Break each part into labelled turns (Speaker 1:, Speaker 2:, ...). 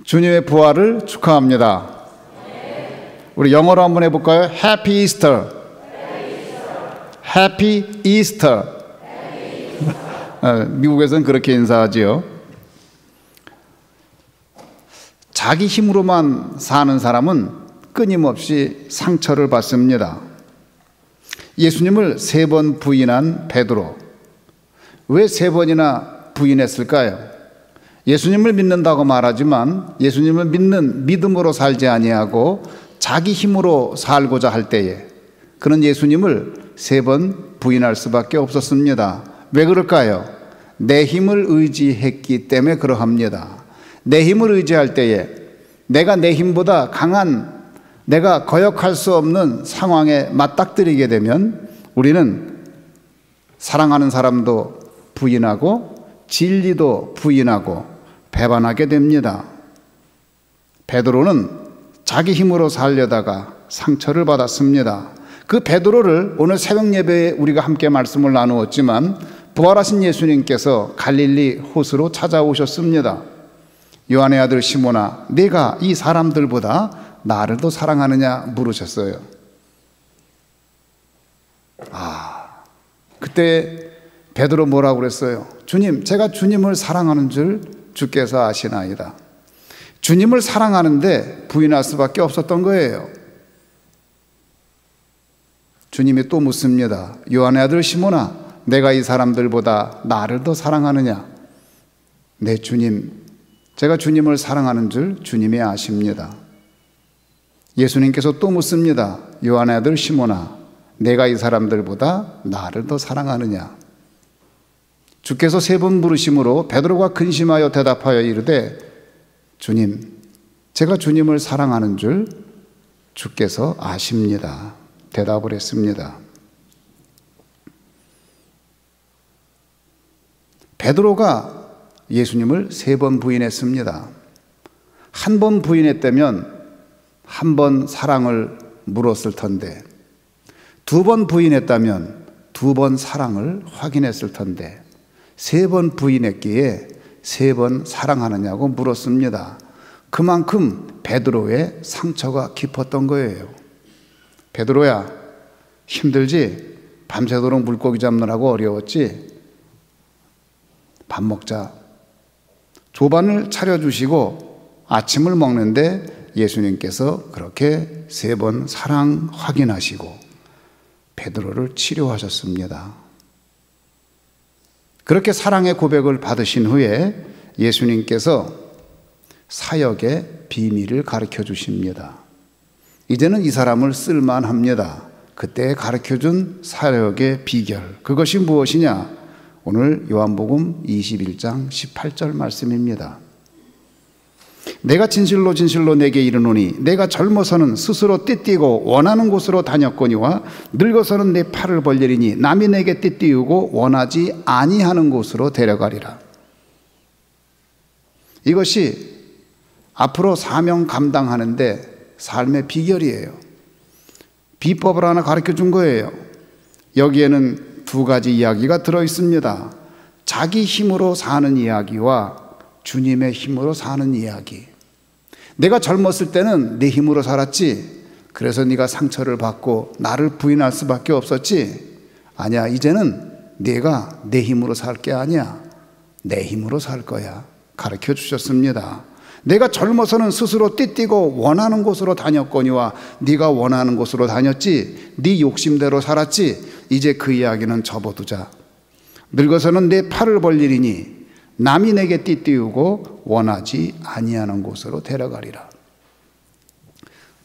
Speaker 1: 주님의 부활을 축하합니다. 우리 영어로 한번 해볼까요? Happy Easter. Happy Easter. 미국에서는 그렇게 인사하지요. 자기 힘으로만 사는 사람은 끊임없이 상처를 받습니다. 예수님을 3번 부인한 베드로, 왜 3번이나 부인했을까요? 예수님을 믿는다고 말하지만 예수님을 믿는 믿음으로 살지 아니하고 자기 힘으로 살고자 할 때에 그는 예수님을 3번 부인할 수밖에 없었습니다. 왜 그럴까요? 내 힘을 의지했기 때문에 그러합니다. 내 힘을 의지할 때에 내가 내 힘보다 강한, 내가 거역할 수 없는 상황에 맞닥뜨리게 되면 우리는 사랑하는 사람도 부인하고 진리도 부인하고 배반하게 됩니다. 베드로는 자기 힘으로 살려다가 상처를 받았습니다. 그 베드로를 오늘 새벽 예배에 우리가 함께 말씀을 나누었지만 부활하신 예수님께서 갈릴리 호수로 찾아오셨습니다. 요한의 아들 시몬아, 네가 이 사람들보다 나를 더 사랑하느냐 물으셨어요. 그때 베드로 뭐라고 그랬어요? 주님, 제가 주님을 사랑하는 줄 주께서 아시나이다. 주님을 사랑하는데 부인할 수밖에 없었던 거예요. 주님이 또 묻습니다. 요한의 아들 시몬아, 내가 이 사람들보다 나를 더 사랑하느냐? 네, 주님, 제가 주님을 사랑하는 줄 주님이 아십니다. 예수님께서 또 묻습니다. 요한의 아들 시몬아, 내가 이 사람들보다 나를 더 사랑하느냐? 주께서 3번 부르심으로 베드로가 근심하여 대답하여 이르되, 주님, 제가 주님을 사랑하는 줄 주께서 아십니다. 대답을 했습니다. 베드로가 예수님을 3번 부인했습니다. 한 번 부인했다면 한 번 사랑을 물었을 텐데, 2번 부인했다면 2번 사랑을 확인했을 텐데, 3번 부인했기에 3번 사랑하느냐고 물었습니다. 그만큼 베드로의 상처가 깊었던 거예요. 베드로야, 힘들지? 밤새도록 물고기 잡느라고 어려웠지? 밥 먹자. 조반을 차려주시고 아침을 먹는데 예수님께서 그렇게 3번 사랑 확인하시고 베드로를 치료하셨습니다. 그렇게 사랑의 고백을 받으신 후에 예수님께서 사역의 비밀을 가르쳐 주십니다. 이제는 이 사람을 쓸만합니다. 그때 가르쳐 준 사역의 비결, 그것이 무엇이냐? 오늘 요한복음 21장 18절 말씀입니다. 내가 진실로 진실로 내게 이르노니 내가 젊어서는 스스로 띠띠고 원하는 곳으로 다녔거니와 늙어서는 내 팔을 벌리리니 남이 내게 띠띠우고 원하지 아니하는 곳으로 데려가리라. 이것이 앞으로 사명 감당하는데 삶의 비결이에요. 비법을 하나 가르쳐 준 거예요. 여기에는 2가지 이야기가 들어 있습니다. 자기 힘으로 사는 이야기와 주님의 힘으로 사는 이야기. 내가 젊었을 때는 내 힘으로 살았지. 그래서 네가 상처를 받고 나를 부인할 수밖에 없었지. 아니야, 이제는 네가 내 힘으로 살 게 아니야. 내 힘으로 살 거야. 가르쳐 주셨습니다. 내가 젊어서는 스스로 띠띠고 원하는 곳으로 다녔거니와 네가 원하는 곳으로 다녔지. 네 욕심대로 살았지. 이제 그 이야기는 접어두자. 늙어서는 내 팔을 벌리리니 남이 내게 띠띠우고 원하지 아니하는 곳으로 데려가리라.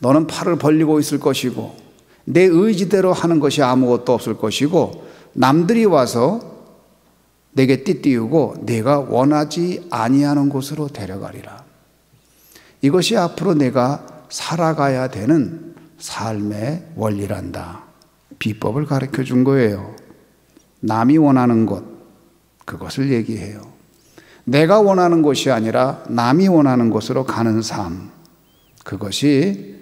Speaker 1: 너는 팔을 벌리고 있을 것이고 내 의지대로 하는 것이 아무것도 없을 것이고 남들이 와서 내게 띠띠우고 내가 원하지 아니하는 곳으로 데려가리라. 이것이 앞으로 내가 살아가야 되는 삶의 원리란다. 비법을 가르쳐 준 거예요. 남이 원하는 것, 그것을 얘기해요. 내가 원하는 것이 아니라 남이 원하는 곳으로 가는 삶, 그것이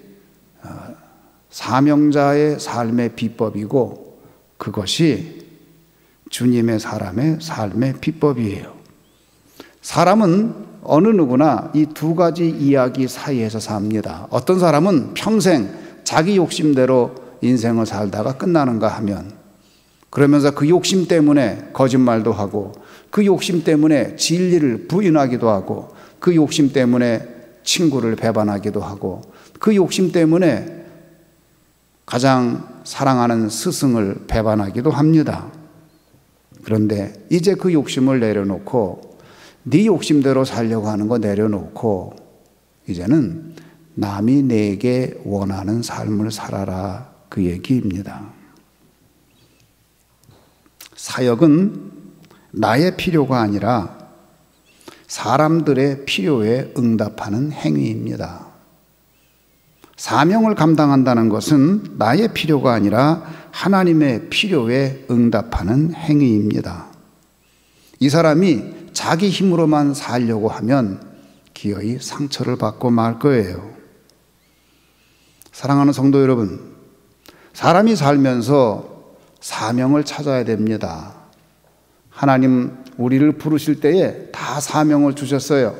Speaker 1: 사명자의 삶의 비법이고 그것이 주님의 사람의 삶의 비법이에요. 사람은 어느 누구나 이 두 가지 이야기 사이에서 삽니다. 어떤 사람은 평생 자기 욕심대로 인생을 살다가 끝나는가 하면, 그러면서 그 욕심 때문에 거짓말도 하고, 그 욕심 때문에 진리를 부인하기도 하고, 그 욕심 때문에 친구를 배반하기도 하고, 그 욕심 때문에 가장 사랑하는 스승을 배반하기도 합니다. 그런데 이제 그 욕심을 내려놓고, 네 욕심대로 살려고 하는 거 내려놓고, 이제는 남이 내게 원하는 삶을 살아라, 그 얘기입니다. 사역은 나의 필요가 아니라 사람들의 필요에 응답하는 행위입니다. 사명을 감당한다는 것은 나의 필요가 아니라 하나님의 필요에 응답하는 행위입니다. 이 사람이 자기 힘으로만 살려고 하면 기어이 상처를 받고 말 거예요. 사랑하는 성도 여러분, 사람이 살면서 사명을 찾아야 됩니다. 하나님 우리를 부르실 때에 다 사명을 주셨어요.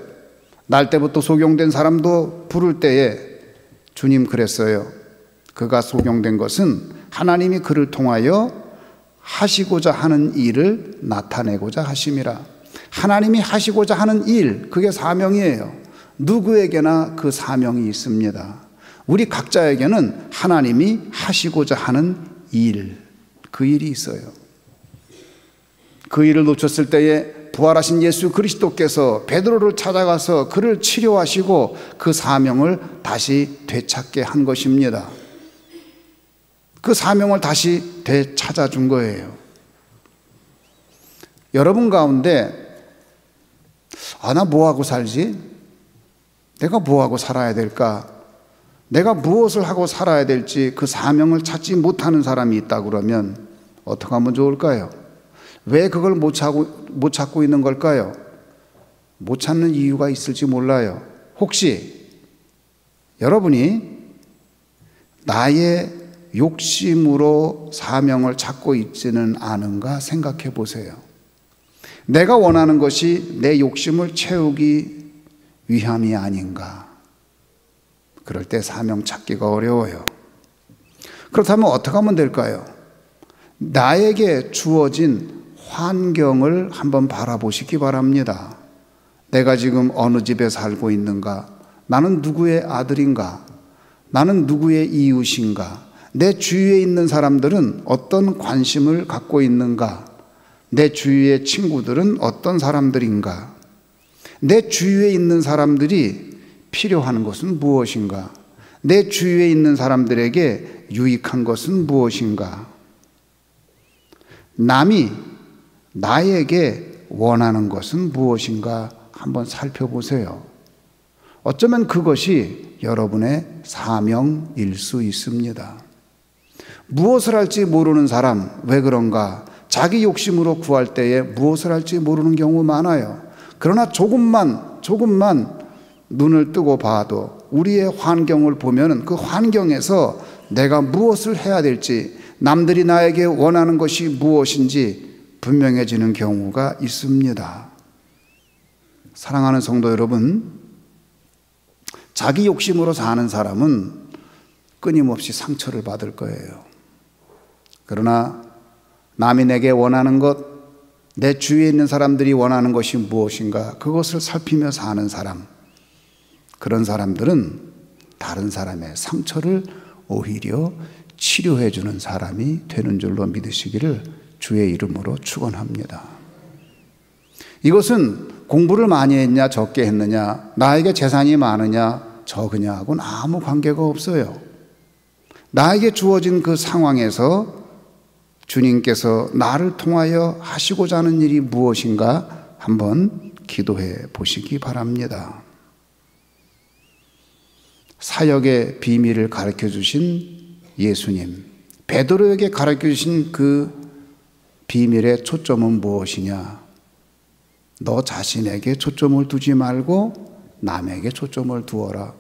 Speaker 1: 날 때부터 소경된 사람도 부를 때에 주님 그랬어요. 그가 소경된 것은 하나님이 그를 통하여 하시고자 하는 일을 나타내고자 하심이라. 하나님이 하시고자 하는 일, 그게 사명이에요. 누구에게나 그 사명이 있습니다. 우리 각자에게는 하나님이 하시고자 하는 일, 그 일이 있어요. 그 일을 놓쳤을 때에 부활하신 예수 그리스도께서 베드로를 찾아가서 그를 치료하시고 그 사명을 다시 되찾게 한 것입니다. 그 사명을 다시 되찾아준 거예요. 여러분 가운데 나 뭐하고 살지? 내가 뭐하고 살아야 될까? 내가 무엇을 하고 살아야 될지 그 사명을 찾지 못하는 사람이 있다 그러면 어떻게 하면 좋을까요? 왜 그걸 못 찾고 있는 걸까요? 못 찾는 이유가 있을지 몰라요. 혹시 여러분이 나의 욕심으로 사명을 찾고 있지는 않은가 생각해 보세요. 내가 원하는 것이 내 욕심을 채우기 위함이 아닌가? 그럴 때 사명 찾기가 어려워요. 그렇다면 어떻게 하면 될까요? 나에게 주어진 환경을 한번 바라보시기 바랍니다. 내가 지금 어느 집에 살고 있는가? 나는 누구의 아들인가? 나는 누구의 이웃인가? 내 주위에 있는 사람들은 어떤 관심을 갖고 있는가? 내 주위의 친구들은 어떤 사람들인가? 내 주위에 있는 사람들이 필요한 것은 무엇인가? 내 주위에 있는 사람들에게 유익한 것은 무엇인가? 남이 나에게 원하는 것은 무엇인가 한번 살펴보세요. 어쩌면 그것이 여러분의 사명일 수 있습니다. 무엇을 할지 모르는 사람, 왜 그런가? 자기 욕심으로 구할 때에 무엇을 할지 모르는 경우 많아요. 그러나 조금만 눈을 뜨고 봐도 우리의 환경을 보면 그 환경에서 내가 무엇을 해야 될지, 남들이 나에게 원하는 것이 무엇인지 분명해지는 경우가 있습니다. 사랑하는 성도 여러분, 자기 욕심으로 사는 사람은 끊임없이 상처를 받을 거예요. 그러나 남이 내게 원하는 것, 내 주위에 있는 사람들이 원하는 것이 무엇인가, 그것을 살피며 사는 사람, 그런 사람들은 다른 사람의 상처를 오히려 치료해 주는 사람이 되는 줄로 믿으시기를 주의 이름으로 축원합니다. 이것은 공부를 많이 했냐 적게 했느냐, 나에게 재산이 많으냐 적으냐 하고는 아무 관계가 없어요. 나에게 주어진 그 상황에서 주님께서 나를 통하여 하시고자 하는 일이 무엇인가 한번 기도해 보시기 바랍니다. 사역의 비밀을 가르쳐 주신 예수님, 베드로에게 가르쳐 주신 그 비밀의 초점은 무엇이냐? 너 자신에게 초점을 두지 말고 남에게 초점을 두어라.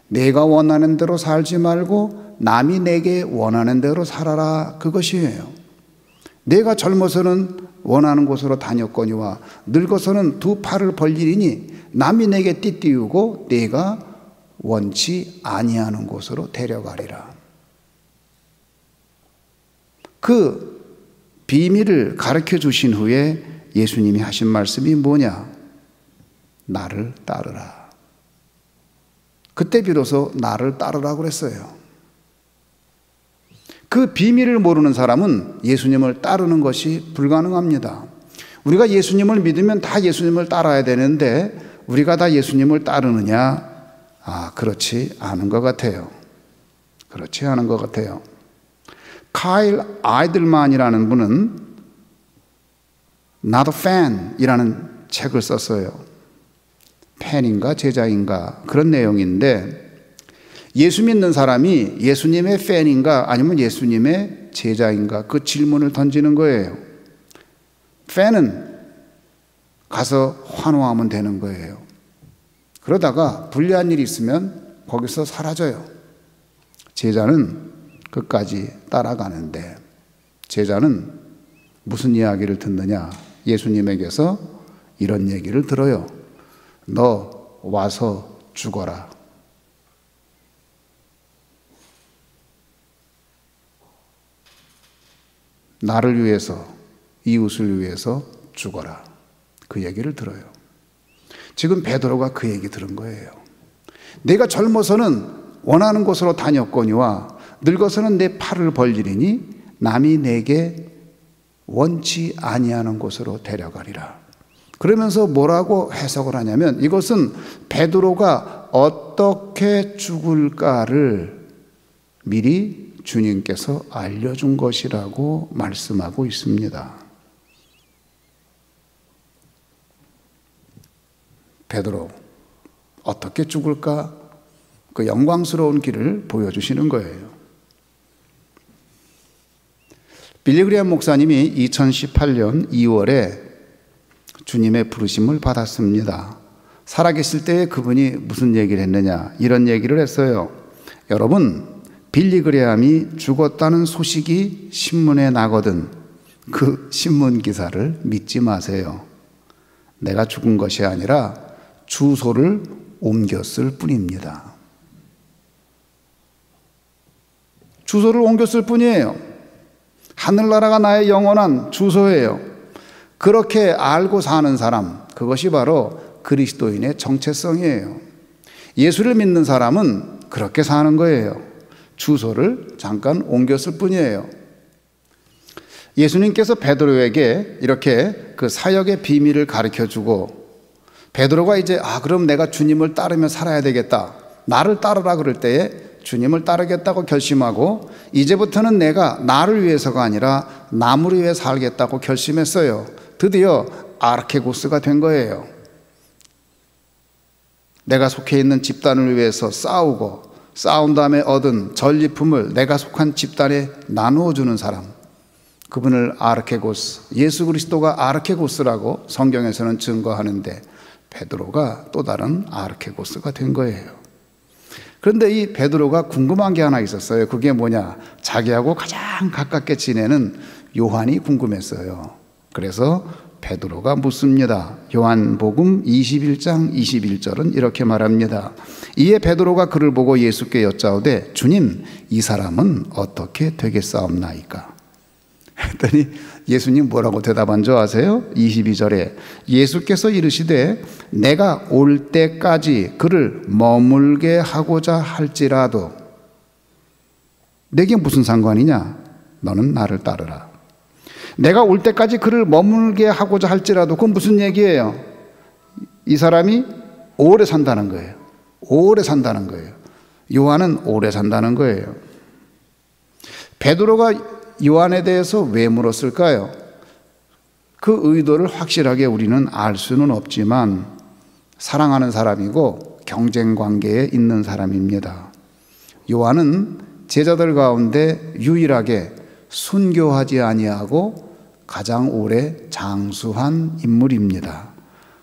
Speaker 1: 내가 원하는 대로 살지 말고 남이 내게 원하는 대로 살아라. 그것이에요. 내가 젊어서는 원하는 곳으로 다녔거니와 늙어서는 두 팔을 벌리리니 남이 내게 띠띠우고 내가 원치 아니하는 곳으로 데려가리라. 그 비밀을 가르쳐 주신 후에 예수님이 하신 말씀이 뭐냐? 나를 따르라. 그때 비로소 나를 따르라고 그랬어요. 그 비밀을 모르는 사람은 예수님을 따르는 것이 불가능합니다. 우리가 예수님을 믿으면 다 예수님을 따라야 되는데 우리가 다 예수님을 따르느냐? 그렇지 않은 것 같아요. 그렇지 않은 것 같아요. 카일 아이들만이라는 분은 Not a fan 이라는 책을 썼어요. 팬인가 제자인가 그런 내용인데, 예수 믿는 사람이 예수님의 팬인가 아니면 예수님의 제자인가 그 질문을 던지는 거예요. 팬은 가서 환호하면 되는 거예요. 그러다가 불리한 일이 있으면 거기서 사라져요. 제자는 끝까지 따라가는데, 제자는 무슨 이야기를 듣느냐? 예수님에게서 이런 얘기를 들어요. 너 와서 죽어라. 나를 위해서, 이웃을 위해서 죽어라. 그 얘기를 들어요. 지금 베드로가 그 얘기 들은 거예요. 내가 젊어서는 원하는 곳으로 다녔거니와 늙어서는 내 팔을 벌리리니 남이 내게 원치 아니하는 곳으로 데려가리라. 그러면서 뭐라고 해석을 하냐면, 이것은 베드로가 어떻게 죽을까를 미리 주님께서 알려준 것이라고 말씀하고 있습니다. 베드로 어떻게 죽을까? 그 영광스러운 길을 보여주시는 거예요. 빌리 그레이엄 목사님이 2018년 2월에 주님의 부르심을 받았습니다. 살아계실 때 그분이 무슨 얘기를 했느냐, 이런 얘기를 했어요. 여러분, 빌리 그레이엄이 죽었다는 소식이 신문에 나거든 그 신문 기사를 믿지 마세요. 내가 죽은 것이 아니라 주소를 옮겼을 뿐입니다. 주소를 옮겼을 뿐이에요. 하늘나라가 나의 영원한 주소예요. 그렇게 알고 사는 사람, 그것이 바로 그리스도인의 정체성이에요. 예수를 믿는 사람은 그렇게 사는 거예요. 주소를 잠깐 옮겼을 뿐이에요. 예수님께서 베드로에게 이렇게 그 사역의 비밀을 가르쳐주고, 베드로가 이제 그럼 내가 주님을 따르며 살아야 되겠다, 나를 따르라 그럴 때에 주님을 따르겠다고 결심하고, 이제부터는 내가 나를 위해서가 아니라 남을 위해 살겠다고 결심했어요. 드디어 아르케고스가 된 거예요. 내가 속해 있는 집단을 위해서 싸우고, 싸운 다음에 얻은 전리품을 내가 속한 집단에 나누어 주는 사람, 그분을 아르케고스, 예수 그리스도가 아르케고스라고 성경에서는 증거하는데, 베드로가 또 다른 아르케고스가 된 거예요. 그런데 이 베드로가 궁금한 게 하나 있었어요. 그게 뭐냐? 자기하고 가장 가깝게 지내는 요한이 궁금했어요. 그래서 베드로가 묻습니다. 요한복음 21장 21절은 이렇게 말합니다. 이에 베드로가 그를 보고 예수께 여짜오되 주님, 이 사람은 어떻게 되겠사옵나이까? 했더니 예수님 뭐라고 대답한 줄 아세요? 22절에 예수께서 이르시되 내가 올 때까지 그를 머물게 하고자 할지라도 내게 무슨 상관이냐? 너는 나를 따르라. 내가 올 때까지 그를 머물게 하고자 할지라도, 그건 무슨 얘기예요? 이 사람이 오래 산다는 거예요. 오래 산다는 거예요. 요한은 오래 산다는 거예요. 베드로가 요한에 대해서 왜 물었을까요? 그 의도를 확실하게 우리는 알 수는 없지만 사랑하는 사람이고 경쟁 관계에 있는 사람입니다. 요한은 제자들 가운데 유일하게 순교하지 아니하고 가장 오래 장수한 인물입니다.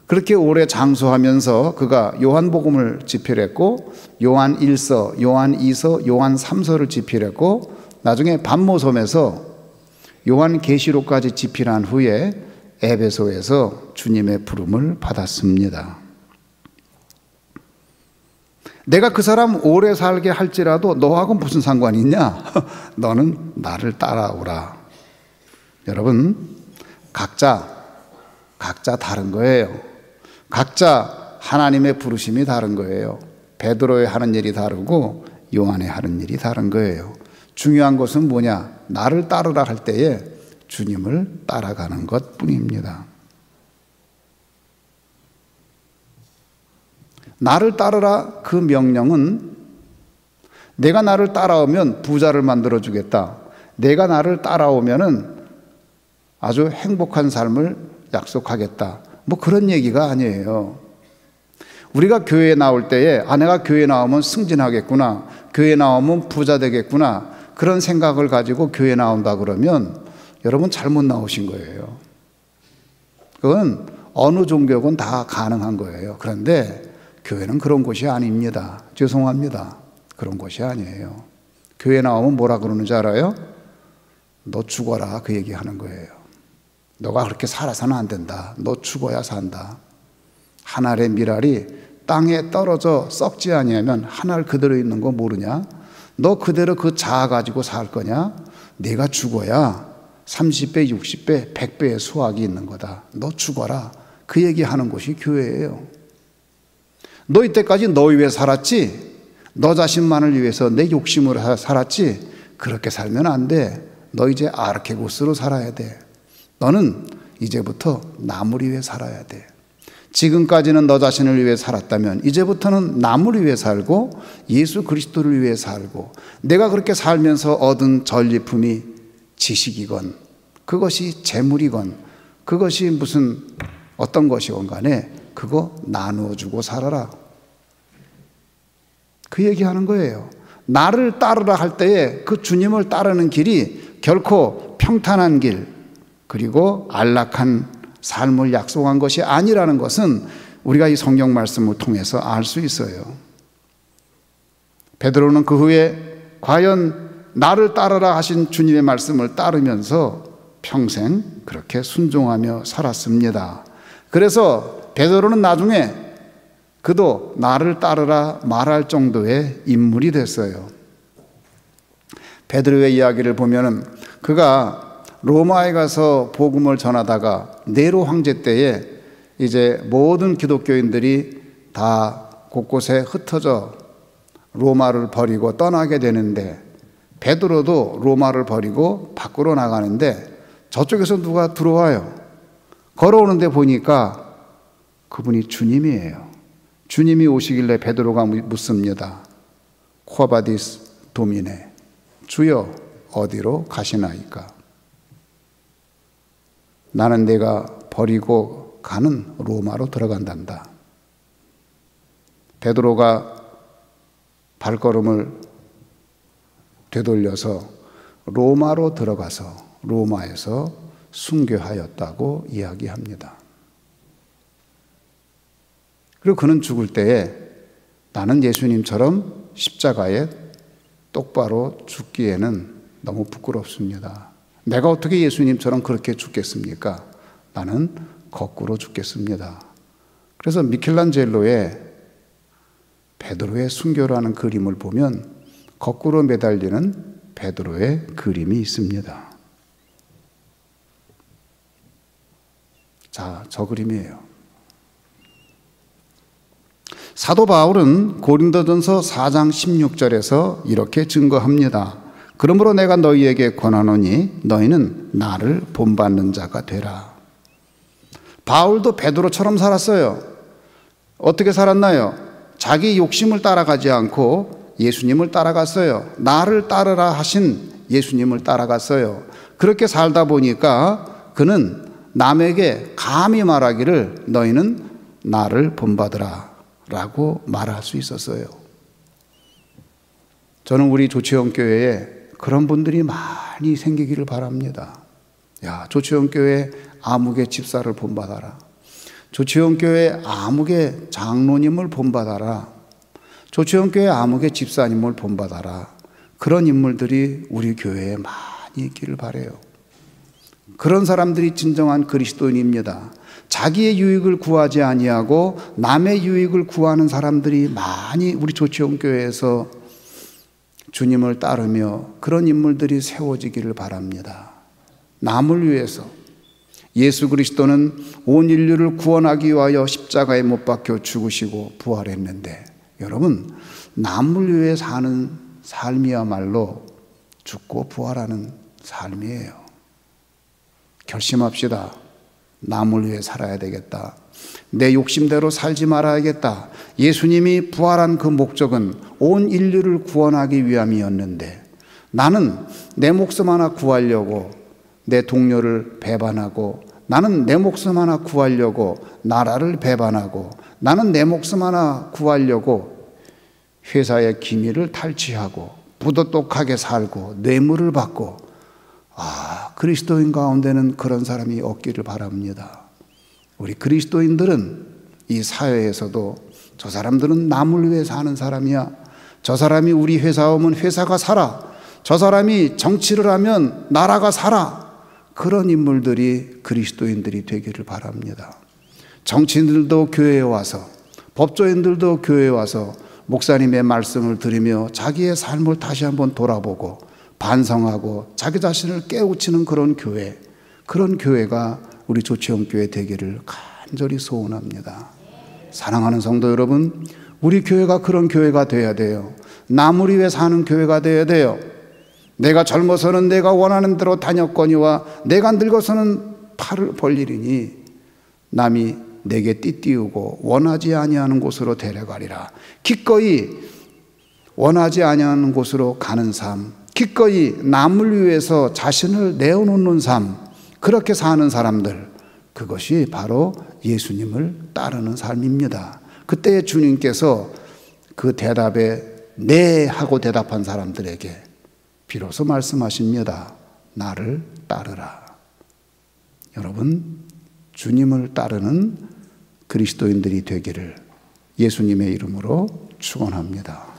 Speaker 1: 그렇게 오래 장수하면서 그가 요한복음을 집필했고, 요한 1서, 요한 2서, 요한 3서를 집필했고, 나중에 반모섬에서 요한 계시록까지 집필한 후에 에베소에서 주님의 부름을 받았습니다. 내가 그 사람 오래 살게 할지라도 너하고 무슨 상관이 있냐? 너는 나를 따라오라. 여러분, 각자 다른 거예요. 각자 하나님의 부르심이 다른 거예요. 베드로의 하는 일이 다르고 요한의 하는 일이 다른 거예요. 중요한 것은 뭐냐? 나를 따르라 할 때에 주님을 따라가는 것 뿐입니다. 나를 따르라 그 명령은 내가 나를 따라오면 부자를 만들어 주겠다. 내가 나를 따라오면은 아주 행복한 삶을 약속하겠다. 뭐 그런 얘기가 아니에요. 우리가 교회에 나올 때에 내가 교회에 나오면 승진하겠구나. 교회에 나오면 부자 되겠구나. 그런 생각을 가지고 교회에 나온다 그러면 여러분 잘못 나오신 거예요. 그건 어느 종교건 다 가능한 거예요. 그런데 교회는 그런 곳이 아닙니다. 죄송합니다. 그런 곳이 아니에요. 교회 나오면 뭐라 그러는지 알아요? 너 죽어라 그 얘기하는 거예요. 너가 그렇게 살아서는 안 된다. 너 죽어야 산다. 한 알의 밀알이 땅에 떨어져 썩지 아니하면 한 알 그대로 있는 거 모르냐? 너 그대로 그 자아 가지고 살 거냐? 내가 죽어야 30배, 60배, 100배의 수확이 있는 거다. 너 죽어라. 그 얘기하는 곳이 교회예요. 너 이때까지 너 위해 살았지? 너 자신만을 위해서 내 욕심으로 살았지? 그렇게 살면 안 돼. 너 이제 아르케고스로 살아야 돼. 너는 이제부터 남을 위해 살아야 돼. 지금까지는 너 자신을 위해 살았다면 이제부터는 남을 위해 살고 예수 그리스도를 위해 살고 내가 그렇게 살면서 얻은 전리품이 지식이건 그것이 재물이건 그것이 무슨 어떤 것이건 간에 그거 나누어 주고 살아라. 그 얘기하는 거예요. 나를 따르라 할 때에 그 주님을 따르는 길이 결코 평탄한 길 그리고 안락한 삶을 약속한 것이 아니라는 것은 우리가 이 성경 말씀을 통해서 알 수 있어요. 베드로는 그 후에 과연 나를 따르라 하신 주님의 말씀을 따르면서 평생 그렇게 순종하며 살았습니다. 그래서 베드로는 나중에 그도 나를 따르라 말할 정도의 인물이 됐어요. 베드로의 이야기를 보면은 그가 로마에 가서 복음을 전하다가 네로 황제 때에 이제 모든 기독교인들이 다 곳곳에 흩어져 로마를 버리고 떠나게 되는데 베드로도 로마를 버리고 밖으로 나가는데 저쪽에서 누가 들어와요. 걸어오는데 보니까 그분이 주님이에요. 주님이 오시길래 베드로가 묻습니다. 쿼바디스 도미네, 주여 어디로 가시나이까? 나는 내가 버리고 가는 로마로 들어간단다. 베드로가 발걸음을 되돌려서 로마로 들어가서 로마에서 순교하였다고 이야기합니다. 그리고 그는 죽을 때에 나는 예수님처럼 십자가에 똑바로 죽기에는 너무 부끄럽습니다. 내가 어떻게 예수님처럼 그렇게 죽겠습니까? 나는 거꾸로 죽겠습니다. 그래서 미켈란젤로의 베드로의 순교라는 그림을 보면 거꾸로 매달리는 베드로의 그림이 있습니다. 자, 저 그림이에요. 사도 바울은 고린도전서 4장 16절에서 이렇게 증거합니다. 그러므로 내가 너희에게 권하노니 너희는 나를 본받는 자가 되라. 바울도 베드로처럼 살았어요. 어떻게 살았나요? 자기 욕심을 따라가지 않고 예수님을 따라갔어요. 나를 따르라 하신 예수님을 따라갔어요. 그렇게 살다 보니까 그는 남에게 감히 말하기를 너희는 나를 본받으라 라고 말할 수 있었어요. 저는 우리 조치원 교회에 그런 분들이 많이 생기기를 바랍니다. 야, 조치원 교회 아무개 집사를 본받아라. 조치원 교회 아무개 장로님을 본받아라. 조치원 교회 아무개 집사님을 본받아라. 그런 인물들이 우리 교회에 많이 있기를 바라요. 그런 사람들이 진정한 그리스도인입니다. 자기의 유익을 구하지 아니하고 남의 유익을 구하는 사람들이 많이 우리 조치원교회에서 주님을 따르며 그런 인물들이 세워지기를 바랍니다. 남을 위해서. 예수 그리스도는 온 인류를 구원하기 위하여 십자가에 못 박혀 죽으시고 부활했는데, 여러분, 남을 위해 사는 삶이야말로 죽고 부활하는 삶이에요. 결심합시다. 남을 위해 살아야 되겠다. 내 욕심대로 살지 말아야겠다. 예수님이 부활한 그 목적은 온 인류를 구원하기 위함이었는데, 나는 내 목숨 하나 구하려고 내 동료를 배반하고, 나는 내 목숨 하나 구하려고 나라를 배반하고, 나는 내 목숨 하나 구하려고 회사의 기밀을 탈취하고 부도똑하게 살고 뇌물을 받고, 그리스도인 가운데는 그런 사람이 없기를 바랍니다. 우리 그리스도인들은 이 사회에서도 저 사람들은 남을 위해 사는 사람이야, 저 사람이 우리 회사 오면 회사가 살아, 저 사람이 정치를 하면 나라가 살아, 그런 인물들이 그리스도인들이 되기를 바랍니다. 정치인들도 교회에 와서, 법조인들도 교회에 와서 목사님의 말씀을 들으며 자기의 삶을 다시 한번 돌아보고 반성하고 자기 자신을 깨우치는 그런 교회, 그런 교회가 우리 조치원교회 되기를 간절히 소원합니다. 사랑하는 성도 여러분, 우리 교회가 그런 교회가 돼야 돼요. 남을 위해 사는 교회가 돼야 돼요. 내가 젊어서는 내가 원하는 대로 다녔거니와 내가 늙어서는 팔을 벌리리니 남이 내게 띠띠우고 원하지 아니하는 곳으로 데려가리라. 기꺼이 원하지 아니하는 곳으로 가는 삶, 기꺼이 남을 위해서 자신을 내어놓는 삶, 그렇게 사는 사람들, 그것이 바로 예수님을 따르는 삶입니다. 그때 주님께서 그 대답에 네 하고 대답한 사람들에게 비로소 말씀하십니다. 나를 따르라. 여러분, 주님을 따르는 그리스도인들이 되기를 예수님의 이름으로 축원합니다.